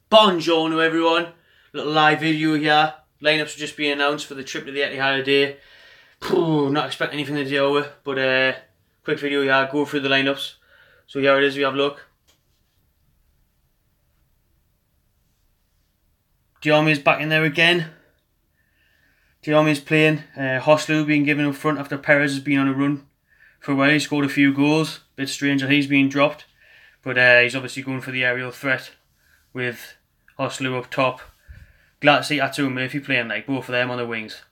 Buongiorno everyone, little live video here. Lineups are just being announced for the trip to the Etihad today. Not expecting anything to deal with, but quick video here, go through the lineups. So here it is, we have a look. Diarmi is back in there again. Diarmi is playing. Hoslu being given up front after Perez has been on a run for a while. He scored a few goals. Bit strange that he's being dropped, but he's obviously going for the aerial threat with Hoslu up top. Glad to see Atu and Murphy playing, like both of them on the wings.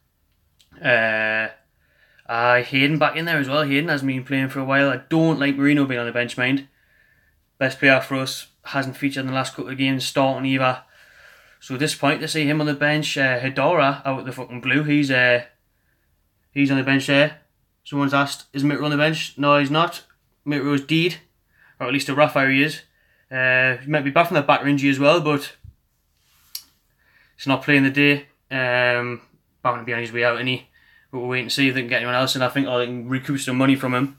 Hayden back in there as well. Hayden hasn't been playing for a while. I don't like Marino being on the bench, mind. Best player for us, hasn't featured in the last couple of games, starting either. So disappointed to see him on the bench. Hedora out of the fucking blue. He's on the bench there. Someone's asked, is Mitro on the bench? No, he's not. Mitro's deed, or at least a rough area he is. He might be back from that back injury as well, but he's not playing the day. Bound to be on his way out, any. But we'll wait and see if they can get anyone else, and I think they can recoup some money from him.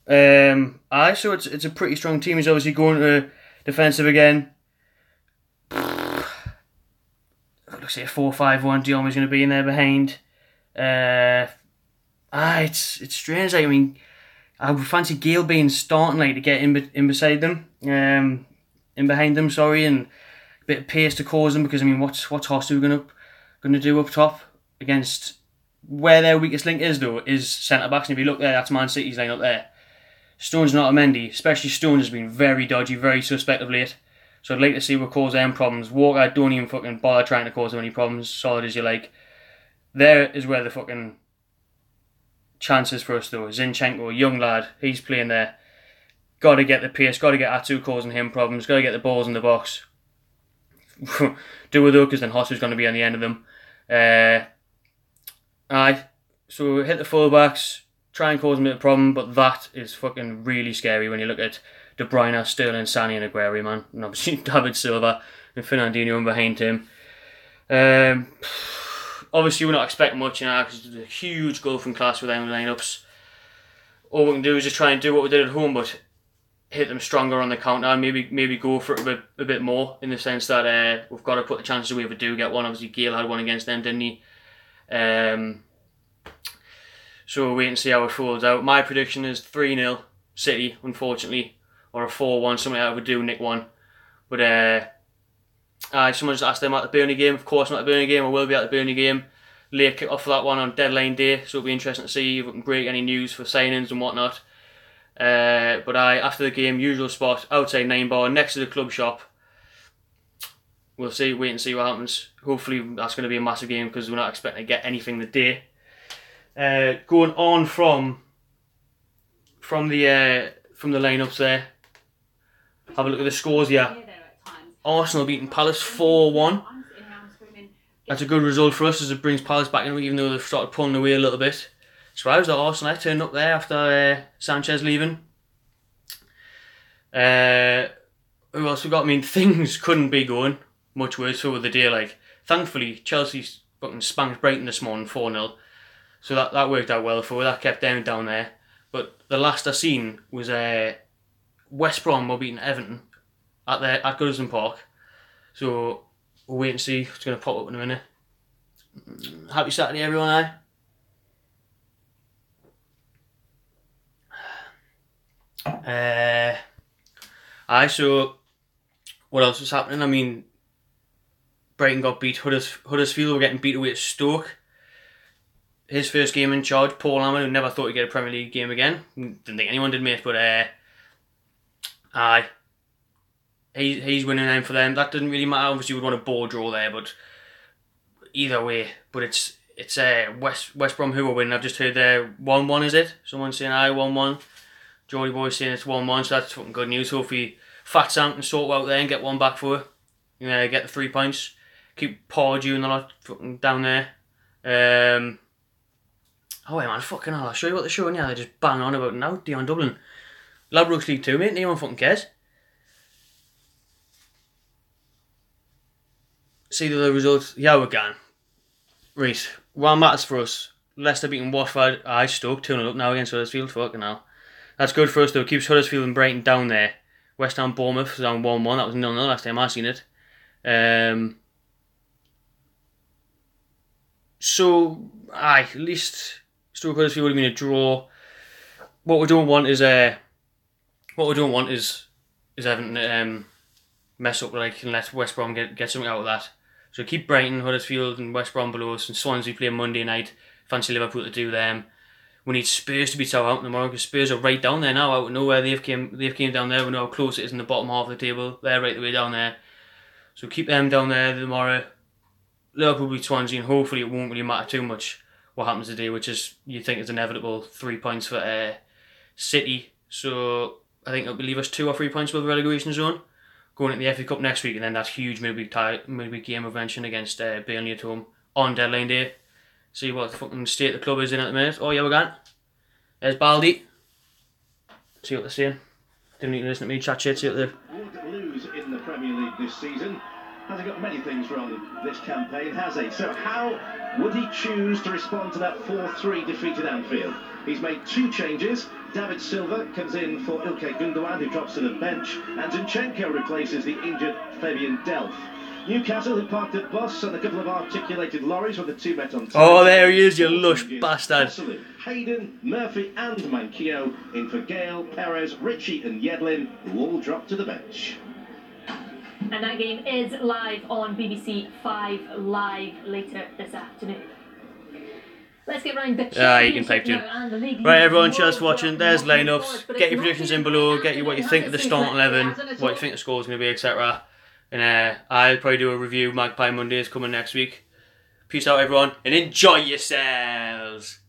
So it's a pretty strong team. He's obviously going to defensive again. Looks like a 4-5-1. Diarmi's going to be in there behind. It's strange. Like, I mean, I would fancy Gale being starting, like, to get in beside them, in behind them. Sorry, and a bit of pace to cause them, because I mean, what's Hossu going to do up top against where their weakest link is, though, is centre backs. And if you look there, that's Man City's line up there. Stones not a Mendy, especially Stones has been very dodgy, very suspect of late. So I'd like to see what cause them problems. Walker, don't even fucking bother trying to cause them any problems, solid as you like. There is where the fucking chances for us, though. Zinchenko, young lad, he's playing there. Got to get the pace, got to get Atu causing him problems, got to get the balls in the box. Do it though, because then Hossu's going to be on the end of them. So hit the fullbacks, try and cause them a bit of problem, but that is fucking really scary when you look at De Bruyne, Sterling, Sani and Aguero, man. And obviously David Silva and Fernandinho in behind him. Obviously we're not expecting much now, because there's a huge gulf in class with them lineups. All we can do is just try and do what we did at home, but hit them stronger on the counter, and maybe go for it a bit more, in the sense that we've got to put the chances away if we do get one. Obviously Gale had one against them, didn't he? So we'll wait and see how it folds out. My prediction is 3-0 City, unfortunately, or a 4-1, something like that would do, nick one. But someone just asked them at the Burnley game. Of course, not at the Burnley game. I will be at the Burnley game. Late kick off for that one on deadline day, so it'll be interesting to see if we can break any news for signings and whatnot. But after the game, usual spot outside 9 Bar, next to the club shop. We'll see, wait and see what happens. Hopefully that's going to be a massive game, because we're not expecting to get anything the day. Going on from the lineups there. Have a look at the scores here. Arsenal beating Palace 4-1. That's a good result for us, as it brings Palace back in, even though they've started pulling away a little bit. Surprised that Arsenal turned up there after Sanchez leaving. Who else we got? I mean, things couldn't be going much worse for the day. Like, thankfully, Chelsea fucking spanked Brighton this morning 4-0. So that worked out well for us. That kept them down there. But the last I seen was West Brom were beating Everton at Goodison Park. So we'll wait and see what's going to pop up in a minute. Happy Saturday, everyone, So what else was happening? I mean, Brighton got beat. Huddersfield were getting beat away at Stoke. His first game in charge, Paul Hammond, who never thought he'd get a Premier League game again. Didn't think anyone did, mate, but he's winning them for them. That doesn't really matter. Obviously, we'd want a ball draw there, but either way. But it's West Brom who are winning. I've just heard 1-1, is it? Someone's saying 1-1. Geordie Boy's saying it's 1-1, so that's fucking good news. Hopefully Fat Sam can sort out there and get one back for her. Get the 3 points. Keep Pardew and the lot fucking down there. Oh wait, man, fucking hell, I'll show you what they're showing. Yeah, they're just bang on about now. Dion Dublin. Ladbrokes League 2, mate. No one fucking cares. See the results. Yeah, we're gone. Right. What matters for us? Leicester beating Watford. Stoke 2-0 up now against Huddersfield. Fucking hell. That's good for us, though. Keeps Huddersfield and Brighton down there. West Ham Bournemouth was on 1-1. That was 0-0 last time I seen it. So, at least Stoke Huddersfield would have been a draw. What we don't want is Everton mess up and let West Brom get something out of that. So keep Brighton, Huddersfield, and West Brom below us. And Swansea play Monday night. Fancy Liverpool to do them. We need Spurs to beat Southampton tomorrow because Spurs are right down there now, out of nowhere. They've came down there. We know how close it is in the bottom half of the table. They're right the way down there. So keep them down there tomorrow. Liverpool beat Swansea, and hopefully it won't really matter too much what happens today, which is, you think, is inevitable. 3 points for City. So I think it'll leave us 2 or 3 points above the relegation zone. Going into the FA Cup next week, and then that huge midweek game of Renty against Burnley at home on deadline day. See what the fucking state the club is in at the minute. Oh yeah, we're gone. There's Baldy. See what they're saying. Didn't need to listen to me chat shit. See what they're... Would lose in the Premier League this season. Has he got many things wrong this campaign, has he? So how would he choose to respond to that 4-3 defeat at Anfield? He's made 2 changes. David Silva comes in for Ilkay Gundogan, who drops to the bench, and Zinchenko replaces the injured Fabian Delph. Newcastle, who parked a bus and a couple of articulated lorries, were the 2 met on time. Oh, there he is, you lush bastard. Hayden, Murphy and Manquillo in for Gale, Perez, Ritchie and Yedlin, who all dropped to the bench. And that game is live on BBC 5 Live later this afternoon. Let's get round the you can pipe tune. Right, everyone, cheers for watching. There's lineups. Get your predictions in below. Get what you think of the starting 11, what you think the score's going to be, etc. And I'll probably do a review. Magpie Mondays coming next week. Peace out, everyone, and enjoy yourselves.